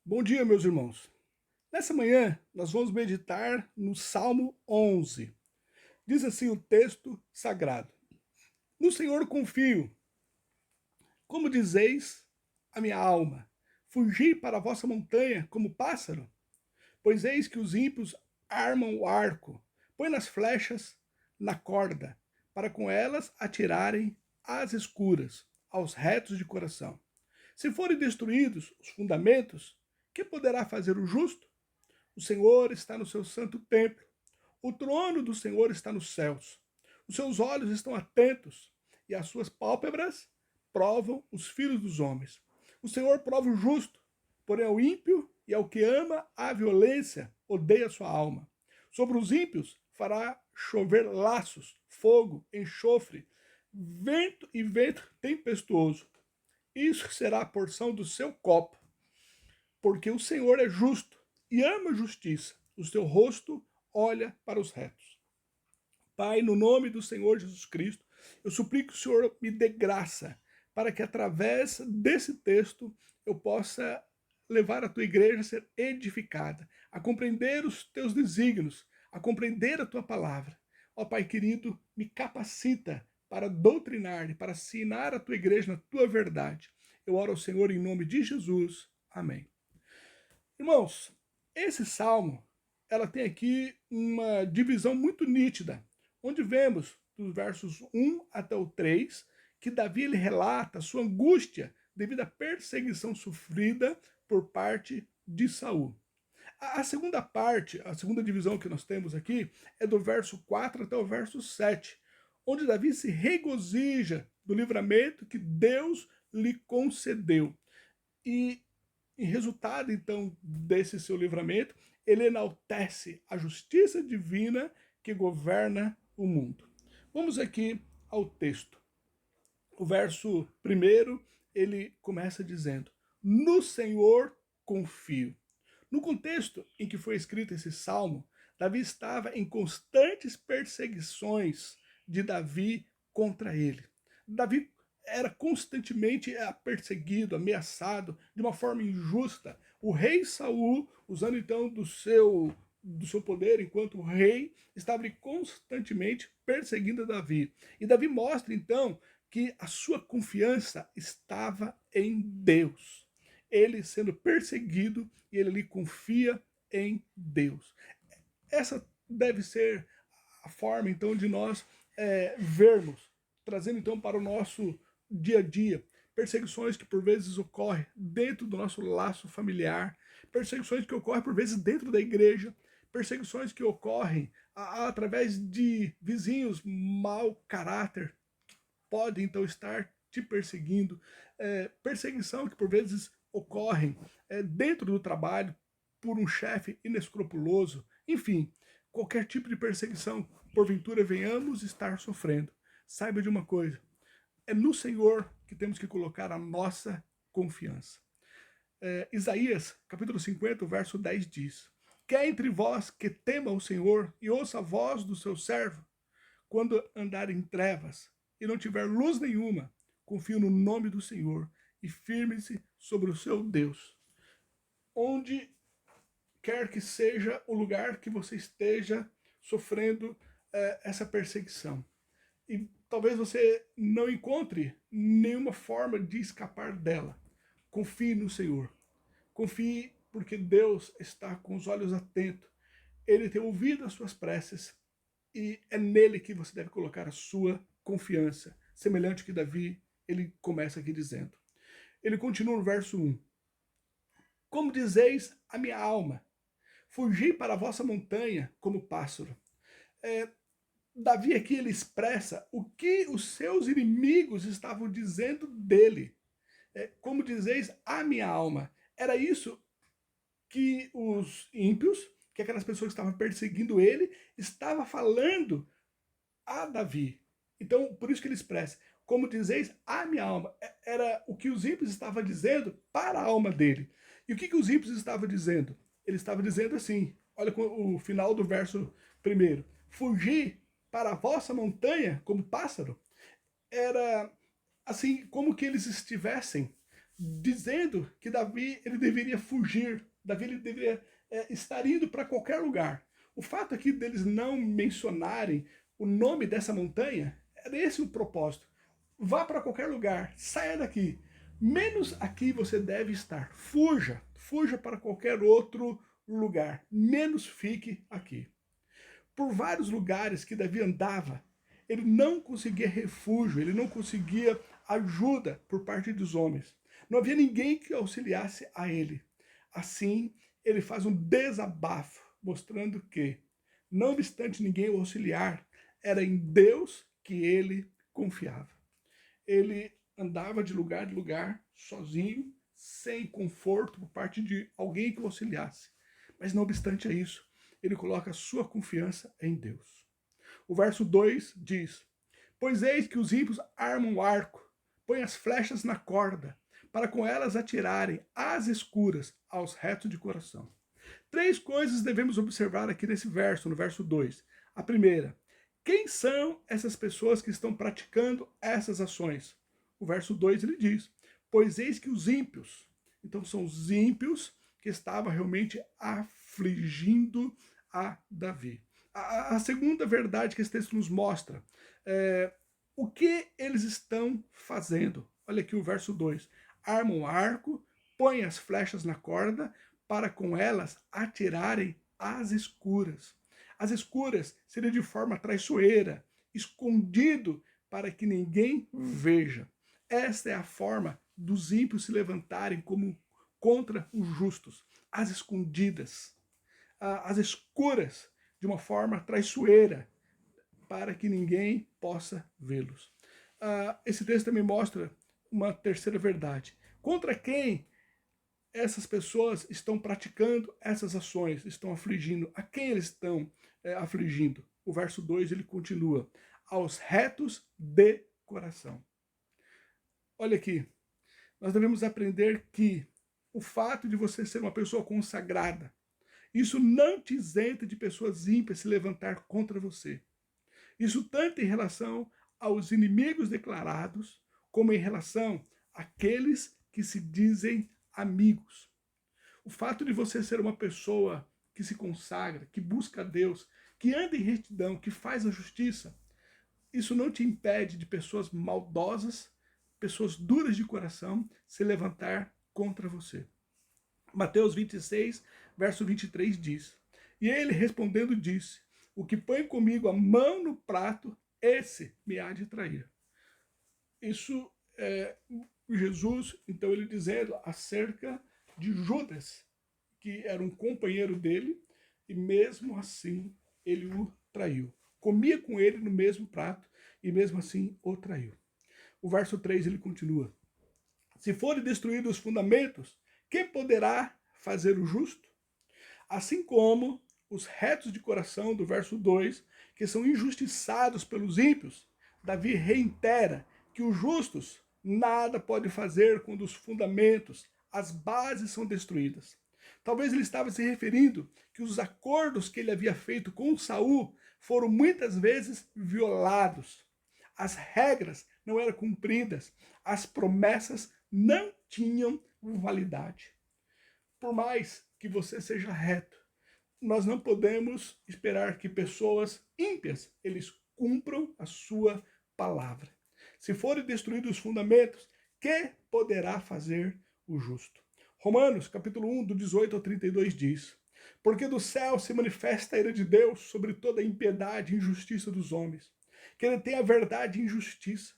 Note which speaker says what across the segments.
Speaker 1: Bom dia, meus irmãos. Nessa manhã, nós vamos meditar no Salmo 11. Diz assim o texto sagrado: No Senhor confio, como dizeis a minha alma. Fugi para a vossa montanha como pássaro, pois eis que os ímpios armam o arco, põe nas flechas na corda, para com elas atirarem às escuras, aos retos de coração. Se forem destruídos os fundamentos, que poderá fazer o justo? O Senhor está no seu santo templo. O trono do Senhor está nos céus. Os seus olhos estão atentos e as suas pálpebras provam os filhos dos homens. O Senhor prova o justo, porém ao ímpio e ao que ama a violência odeia sua alma. Sobre os ímpios fará chover laços, fogo, enxofre, vento e vento tempestuoso. Isso será a porção do seu copo, porque o Senhor é justo e ama a justiça. O seu rosto olha para os retos. Pai, no nome do Senhor Jesus Cristo, eu suplico que o Senhor me dê graça para que através desse texto eu possa levar a tua igreja a ser edificada, a compreender os teus desígnios, a compreender a tua palavra. Ó Pai querido, me capacita para doutrinar e para ensinar a tua igreja na tua verdade. Eu oro ao Senhor em nome de Jesus. Amém. Irmãos, esse salmo, ela tem aqui uma divisão muito nítida, onde vemos dos versos 1 até o 3, que Davi ele relata a sua angústia devido à perseguição sofrida por parte de Saul. A segunda parte, a segunda divisão que nós temos aqui, é do verso 4 até o verso 7, onde Davi se regozija do livramento que Deus lhe concedeu. E em resultado, então, desse seu livramento, ele enaltece a justiça divina que governa o mundo. Vamos aqui ao texto. O verso primeiro, ele começa dizendo: No Senhor confio. No contexto em que foi escrito esse salmo, Davi estava em constantes perseguições de Davi contra ele. Davi era constantemente perseguido, ameaçado de uma forma injusta. O rei Saul, usando então do seu poder enquanto rei, estava constantemente perseguindo Davi. E Davi mostra então que a sua confiança estava em Deus. Ele sendo perseguido e ele confia em Deus. Essa deve ser a forma então de nós vermos, trazendo então para o nosso dia a dia, perseguições que por vezes ocorrem dentro do nosso laço familiar, perseguições que ocorrem por vezes dentro da igreja, perseguições que ocorrem através de vizinhos mau caráter, que podem então estar te perseguindo, perseguição que por vezes ocorrem dentro do trabalho por um chefe inescrupuloso, enfim, qualquer tipo de perseguição, porventura venhamos estar sofrendo. Saiba de uma coisa, é no Senhor que temos que colocar a nossa confiança. Isaías, capítulo 50, verso 10 diz: Quer entre vós que tema o Senhor e ouça a voz do seu servo, quando andar em trevas e não tiver luz nenhuma, confie no nome do Senhor e firme-se sobre o seu Deus. Onde quer que seja o lugar que você esteja sofrendo essa perseguição. E talvez você não encontre nenhuma forma de escapar dela. Confie no Senhor. Confie porque Deus está com os olhos atentos. Ele tem ouvido as suas preces e é nele que você deve colocar a sua confiança. Semelhante que Davi, ele começa aqui dizendo. Ele continua no verso 1. Como dizeis a minha alma, fugi para a vossa montanha como pássaro. É, Davi aqui ele expressa o que os seus inimigos estavam dizendo dele. Como dizeis a minha alma. Era isso que os ímpios, que aquelas pessoas que estavam perseguindo ele, estavam falando a Davi. Então, por isso que ele expressa, como dizeis a minha alma. Era o que os ímpios estavam dizendo para a alma dele. E o que os ímpios estavam dizendo? Ele estava dizendo assim, olha o final do verso primeiro. Fugir para a vossa montanha como pássaro. Era assim como que eles estivessem dizendo que Davi ele deveria fugir, Davi ele deveria estar indo para qualquer lugar. O fato aqui deles não mencionarem o nome dessa montanha, era esse o propósito. Vá para qualquer lugar, saia daqui. Menos aqui você deve estar. Fuja, fuja para qualquer outro lugar. Menos fique aqui. Por vários lugares que Davi andava, ele não conseguia refúgio, ele não conseguia ajuda por parte dos homens. Não havia ninguém que auxiliasse a ele. Assim, ele faz um desabafo, mostrando que, não obstante ninguém o auxiliar, era em Deus que ele confiava. Ele andava de lugar sozinho, sem conforto por parte de alguém que o auxiliasse. Mas não obstante a isso, ele coloca a sua confiança em Deus. O verso 2 diz: Pois eis que os ímpios armam o arco, põem as flechas na corda, para com elas atirarem às escuras aos retos de coração. Três coisas devemos observar aqui nesse verso, no verso 2. A primeira, quem são essas pessoas que estão praticando essas ações? O verso 2 ele diz: Pois eis que os ímpios. Então são os ímpios que estavam realmente afligindo a Davi. A segunda verdade que esse texto nos mostra é o que eles estão fazendo. Olha aqui o verso 2. Armam o arco, põem as flechas na corda, para com elas atirarem às escuras. As escuras seria de forma traiçoeira, escondido para que ninguém veja. Esta é a forma dos ímpios se levantarem como contra os justos, às escondidas, às escuras, de uma forma traiçoeira, para que ninguém possa vê-los. Esse texto também mostra uma terceira verdade. Contra quem essas pessoas estão praticando essas ações, estão afligindo? A quem eles estão afligindo? O verso 2 ele continua: aos retos de coração. Olha aqui, nós devemos aprender que o fato de você ser uma pessoa consagrada, isso não te isenta de pessoas ímpias se levantar contra você. Isso tanto em relação aos inimigos declarados, como em relação àqueles que se dizem amigos. O fato de você ser uma pessoa que se consagra, que busca a Deus, que anda em retidão, que faz a justiça, isso não te impede de pessoas maldosas, pessoas duras de coração, se levantar contra você. Mateus 26, verso 23 diz: E ele respondendo disse: O que põe comigo a mão no prato, esse me há de trair. Isso é Jesus, então ele dizendo acerca de Judas, que era um companheiro dele, e mesmo assim ele o traiu. Comia com ele no mesmo prato, e mesmo assim o traiu. O verso 3 ele continua: Se forem destruídos os fundamentos, quem poderá fazer o justo? Assim como os retos de coração, do verso 2, que são injustiçados pelos ímpios, Davi reitera que os justos nada podem fazer quando os fundamentos, as bases são destruídas. Talvez ele estava se referindo que os acordos que ele havia feito com Saul foram muitas vezes violados. As regras não eram cumpridas, as promessas não tinham validade. Por mais que você seja reto, nós não podemos esperar que pessoas ímpias eles cumpram a sua palavra. Se forem destruídos os fundamentos, que poderá fazer o justo? Romanos, capítulo 1, do 18 ao 32 diz: Porque do céu se manifesta a ira de Deus sobre toda a impiedade e injustiça dos homens, que ele tem a verdade e injustiça.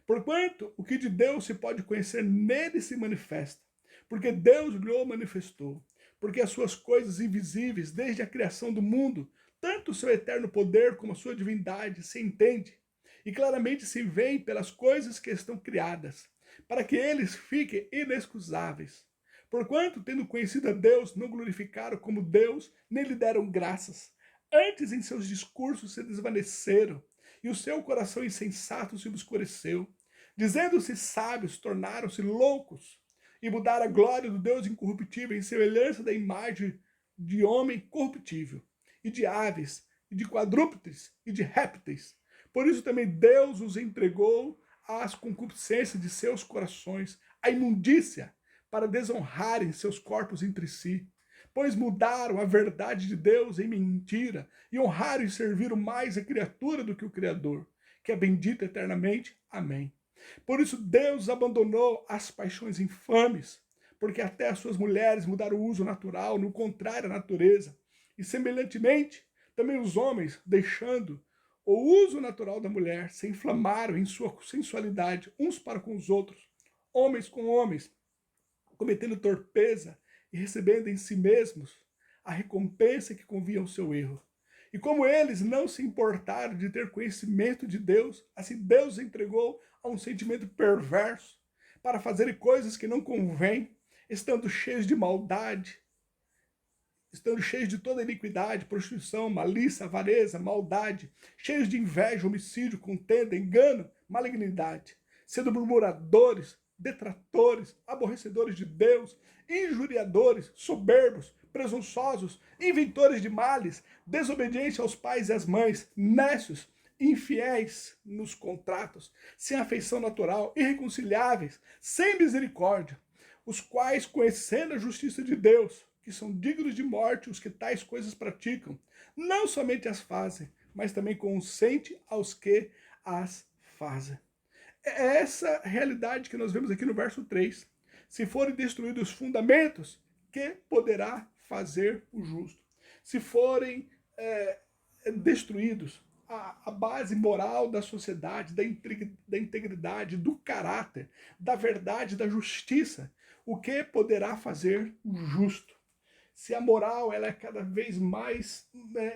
Speaker 1: Porquanto o que de Deus se pode conhecer nele se manifesta, porque Deus lhe manifestou. Porque as suas coisas invisíveis, desde a criação do mundo, tanto o seu eterno poder como a sua divindade se entende, e claramente se veem pelas coisas que estão criadas, para que eles fiquem inexcusáveis. Porquanto, tendo conhecido a Deus, não glorificaram como Deus, nem lhe deram graças. Antes, em seus discursos, se desvaneceram, e o seu coração insensato se obscureceu. Dizendo-se sábios, tornaram-se loucos, e mudaram a glória do Deus incorruptível em semelhança da imagem de homem corruptível, e de aves, e de quadrúpedes, e de répteis. Por isso também Deus os entregou às concupiscências de seus corações, a imundícia, para desonrarem seus corpos entre si, pois mudaram a verdade de Deus em mentira e honraram e serviram mais a criatura do que o Criador, que é bendito eternamente. Amém. Por isso Deus abandonou as paixões infames, porque até as suas mulheres mudaram o uso natural, no contrário à natureza. E semelhantemente, também os homens, deixando o uso natural da mulher, se inflamaram em sua sensualidade uns para com os outros, homens com homens, cometendo torpeza e recebendo em si mesmos a recompensa que convinha ao seu erro. E como eles não se importaram de ter conhecimento de Deus, assim Deus entregou a um sentimento perverso para fazerem coisas que não convêm, estando cheios de maldade, estando cheios de toda iniquidade, prostituição, malícia, avareza, maldade, cheios de inveja, homicídio, contenda, engano, malignidade, sendo murmuradores, detratores, aborrecedores de Deus, injuriadores, soberbos, presunçosos, inventores de males, desobedientes aos pais e às mães, nécios, infiéis nos contratos, sem afeição natural, irreconciliáveis, sem misericórdia, os quais, conhecendo a justiça de Deus, que são dignos de morte os que tais coisas praticam, não somente as fazem, mas também consente aos que as fazem. É essa realidade que nós vemos aqui no verso 3. Se forem destruídos os fundamentos, que poderá fazer o justo? Se forem destruídos a base moral da sociedade, da integridade, do caráter, da verdade, da justiça, o que poderá fazer o justo? Se a moral ela é cada vez mais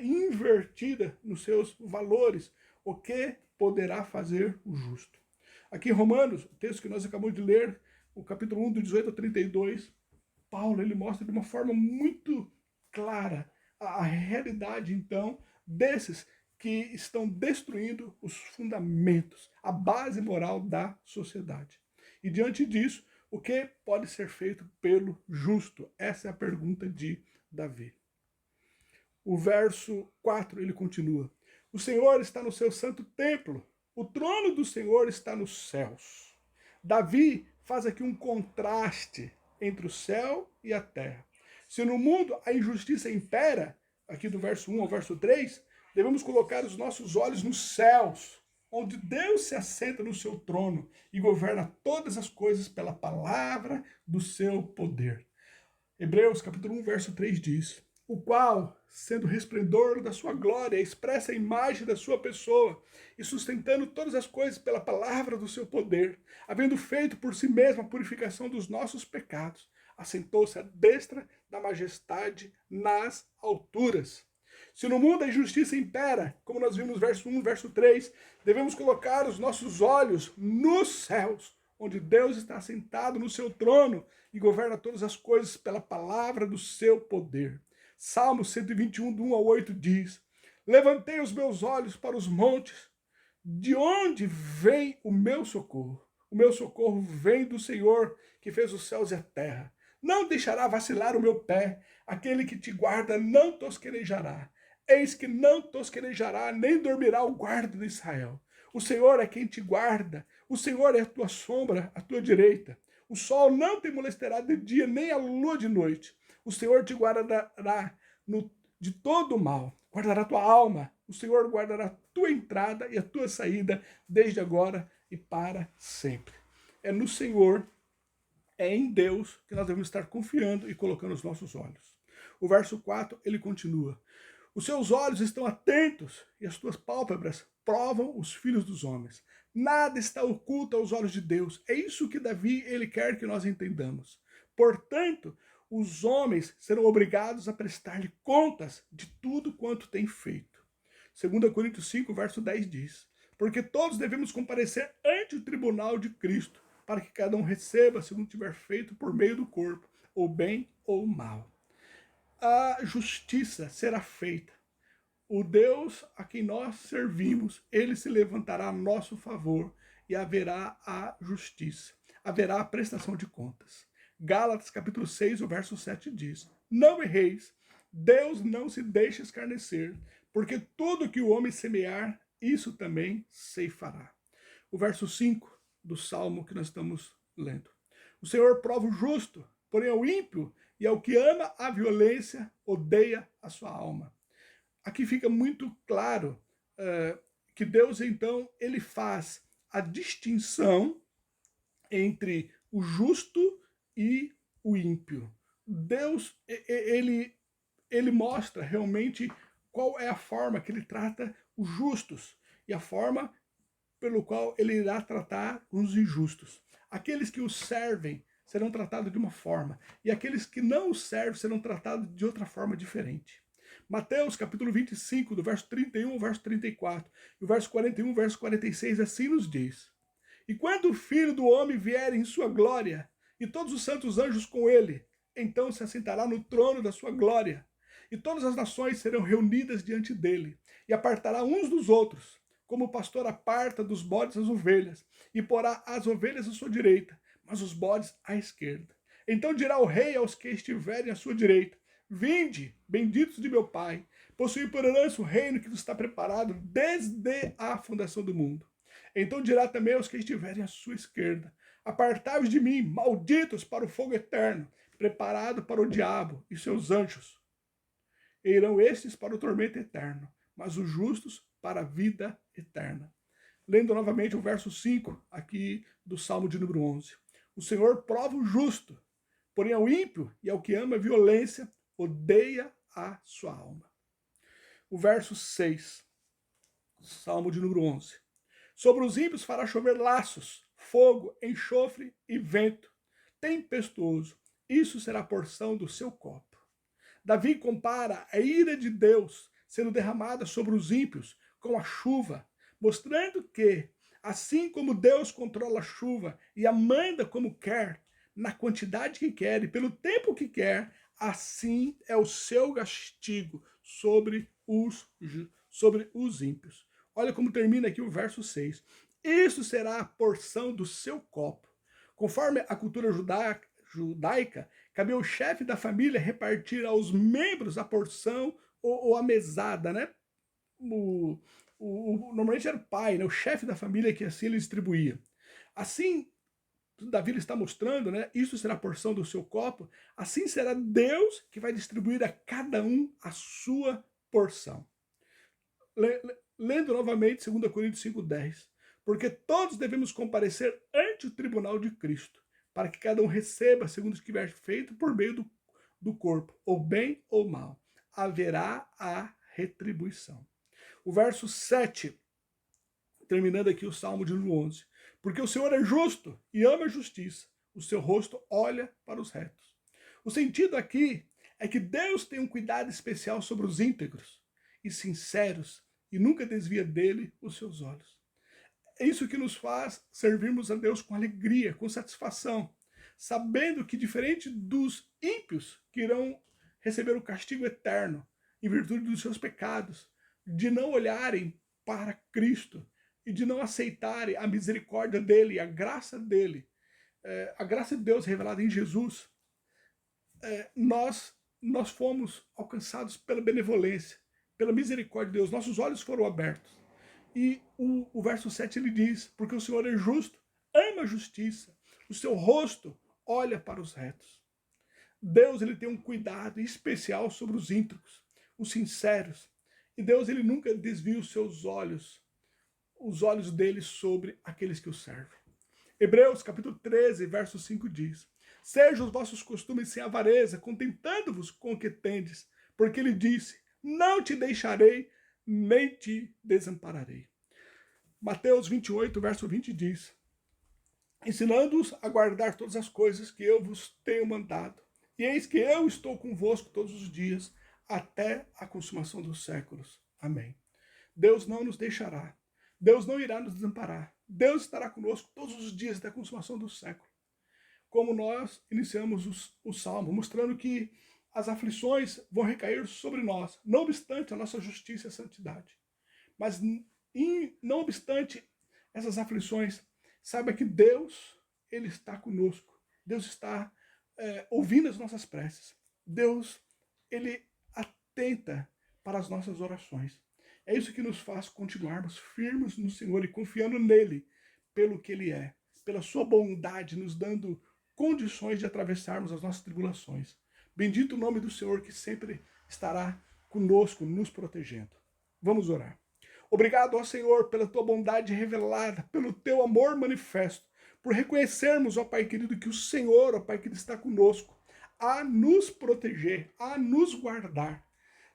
Speaker 1: invertida nos seus valores, o que poderá fazer o justo? Aqui em Romanos, o texto que nós acabamos de ler, o capítulo 1, do 18 ao 32, Paulo ele mostra de uma forma muito clara a realidade, então, desses que estão destruindo os fundamentos, a base moral da sociedade. E diante disso, o que pode ser feito pelo justo? Essa é a pergunta de Davi. O verso 4, ele continua. O Senhor está no seu santo templo. O trono do Senhor está nos céus. Davi faz aqui um contraste entre o céu e a terra. Se no mundo a injustiça impera, aqui do verso 1 ao verso 3, devemos colocar os nossos olhos nos céus, onde Deus se assenta no seu trono e governa todas as coisas pela palavra do seu poder. Hebreus capítulo 1, verso 3 diz: o qual, sendo resplendor da sua glória, expressa a imagem da sua pessoa, e sustentando todas as coisas pela palavra do seu poder, havendo feito por si mesmo a purificação dos nossos pecados, assentou-se à destra da majestade nas alturas. Se no mundo a injustiça impera, como nós vimos no verso 1, verso 3, devemos colocar os nossos olhos nos céus, onde Deus está sentado no seu trono e governa todas as coisas pela palavra do seu poder. Salmo 121, do 1 ao 8 diz: levantei os meus olhos para os montes, de onde vem o meu socorro? O meu socorro vem do Senhor, que fez os céus e a terra. Não deixará vacilar o meu pé, aquele que te guarda não tosquenejará. Eis que não tosquenejará, nem dormirá o guarda de Israel. O Senhor é quem te guarda, o Senhor é a tua sombra, a tua direita. O sol não te molestará de dia, nem a lua de noite. O Senhor te guardará de todo o mal, guardará tua alma. O Senhor guardará a tua entrada e a tua saída, desde agora e para sempre. É no Senhor, é em Deus que nós devemos estar confiando e colocando os nossos olhos. O verso 4, ele continua: os seus olhos estão atentos e as tuas pálpebras provam os filhos dos homens. Nada está oculto aos olhos de Deus. É isso que Davi ele quer que nós entendamos. Portanto, os homens serão obrigados a prestar-lhe contas de tudo quanto têm feito. 2 Coríntios 5, verso 10 diz: porque todos devemos comparecer ante o tribunal de Cristo, para que cada um receba segundo tiver feito por meio do corpo, ou bem ou mal. A justiça será feita. O Deus a quem nós servimos, ele se levantará a nosso favor e haverá a justiça. Haverá a prestação de contas. Gálatas capítulo 6, o verso 7 diz: não erreis, Deus não se deixa escarnecer, porque tudo que o homem semear, isso também ceifará. O verso 5 do Salmo que nós estamos lendo: O Senhor prova o justo, porém ao ímpio e ao que ama a violência, odeia a sua alma. Aqui fica muito claro que Deus, então, ele faz a distinção entre o justo e o ímpio. Deus, ele mostra realmente qual é a forma que ele trata os justos e a forma pelo qual ele irá tratar os injustos. Aqueles que o servem serão tratados de uma forma, e aqueles que não o servem serão tratados de outra forma diferente. Mateus capítulo 25, do verso 31 ao verso 34, e o verso 41, verso 46, assim nos diz: E quando o Filho do Homem vier em sua glória, e todos os santos anjos com ele, então se assentará no trono da sua glória, e todas as nações serão reunidas diante dele, e apartará uns dos outros, como o pastor aparta dos bodes as ovelhas, e porá as ovelhas à sua direita, mas os bodes à esquerda. Então dirá o rei aos que estiverem à sua direita: Vinde, benditos de meu Pai, possuí por herança o reino que vos está preparado desde a fundação do mundo. Então dirá também aos que estiverem à sua esquerda: Apartai-vos de mim, malditos, para o fogo eterno, preparado para o diabo e seus anjos. E irão estes para o tormento eterno, mas os justos para a vida eterna. Lendo novamente o verso 5 aqui do Salmo de número 11. O Senhor prova o justo, porém ao ímpio e ao que ama a violência, odeia a sua alma. O verso 6, Salmo de número 11. Sobre os ímpios fará chover laços, fogo, enxofre e vento tempestuoso. Isso será a porção do seu copo. Davi compara a ira de Deus sendo derramada sobre os ímpios com a chuva, mostrando que, assim como Deus controla a chuva e a manda como quer, na quantidade que quer e pelo tempo que quer, assim é o seu castigo sobre os ímpios. Olha como termina aqui o verso 6. Isso será a porção do seu copo. Conforme a cultura judaica, cabia ao chefe da família repartir aos membros a porção ou a mesada, né? Normalmente era o pai, né? O chefe da família que assim ele distribuía. Assim, Davi está mostrando, né? Isso será a porção do seu copo. Assim será Deus que vai distribuir a cada um a sua porção. Lendo novamente 2 Coríntios 5,10. Porque todos devemos comparecer ante o tribunal de Cristo, para que cada um receba segundo o que tiver feito por meio do corpo, ou bem ou mal. Haverá a retribuição. O verso 7, terminando aqui o Salmo de número 11. Porque o Senhor é justo e ama a justiça. O seu rosto olha para os retos. O sentido aqui é que Deus tem um cuidado especial sobre os íntegros e sinceros e nunca desvia dele os seus olhos. É isso que nos faz servirmos a Deus com alegria, com satisfação, sabendo que, diferente dos ímpios que irão receber o castigo eterno em virtude dos seus pecados, de não olharem para Cristo e de não aceitarem a misericórdia dele, a graça dele, a graça de Deus revelada em Jesus, nós fomos alcançados pela benevolência, pela misericórdia de Deus, nossos olhos foram abertos. E o verso 7 ele diz: porque o Senhor é justo, ama a justiça, o seu rosto olha para os retos. Deus ele tem um cuidado especial sobre os íntegros, os sinceros. E Deus ele nunca desvia os olhos dele sobre aqueles que o servem. Hebreus capítulo 13, verso 5 diz: Sejam os vossos costumes sem avareza, contentando-vos com o que tendes, porque ele disse: Não te deixarei, nem te desampararei. Mateus 28, verso 20 diz: Ensinando-os a guardar todas as coisas que eu vos tenho mandado. E eis que eu estou convosco todos os dias, até a consumação dos séculos. Amém. Deus não nos deixará. Deus não irá nos desamparar. Deus estará conosco todos os dias até a consumação do século. Como nós iniciamos o Salmo, mostrando que as aflições vão recair sobre nós, não obstante a nossa justiça e santidade. Mas, não obstante essas aflições, saiba que Deus, ele está conosco. Deus está ouvindo as nossas preces. Deus, ele atenta para as nossas orações. É isso que nos faz continuarmos firmes no Senhor e confiando nele pelo que ele é, pela sua bondade, nos dando condições de atravessarmos as nossas tribulações. Bendito o nome do Senhor que sempre estará conosco, nos protegendo. Vamos orar. Obrigado, ó Senhor, pela tua bondade revelada, pelo teu amor manifesto, por reconhecermos, ó Pai querido, que o Senhor, ó Pai querido, está conosco, a nos proteger, a nos guardar.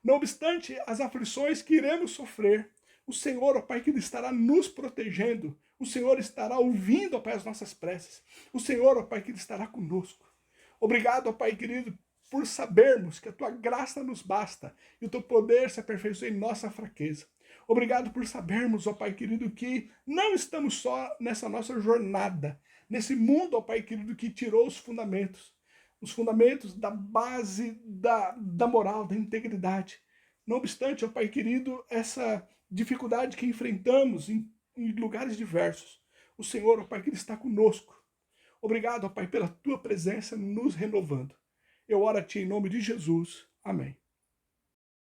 Speaker 1: Não obstante as aflições que iremos sofrer, o Senhor, ó Pai, que estará nos protegendo. O Senhor estará ouvindo, ó Pai, as nossas preces. O Senhor, ó Pai, que estará conosco. Obrigado, ó Pai querido, por sabermos que a tua graça nos basta e o teu poder se aperfeiçoa em nossa fraqueza. Obrigado por sabermos, ó Pai querido, que não estamos só nessa nossa jornada, nesse mundo, ó Pai querido, que tirou os fundamentos da base da moral, da integridade. Não obstante, ó Pai querido, essa dificuldade que enfrentamos em lugares diversos, o Senhor, ó Pai, que Ele está conosco. Obrigado, ó Pai, pela tua presença nos renovando. Eu oro a Ti em nome de Jesus. Amém.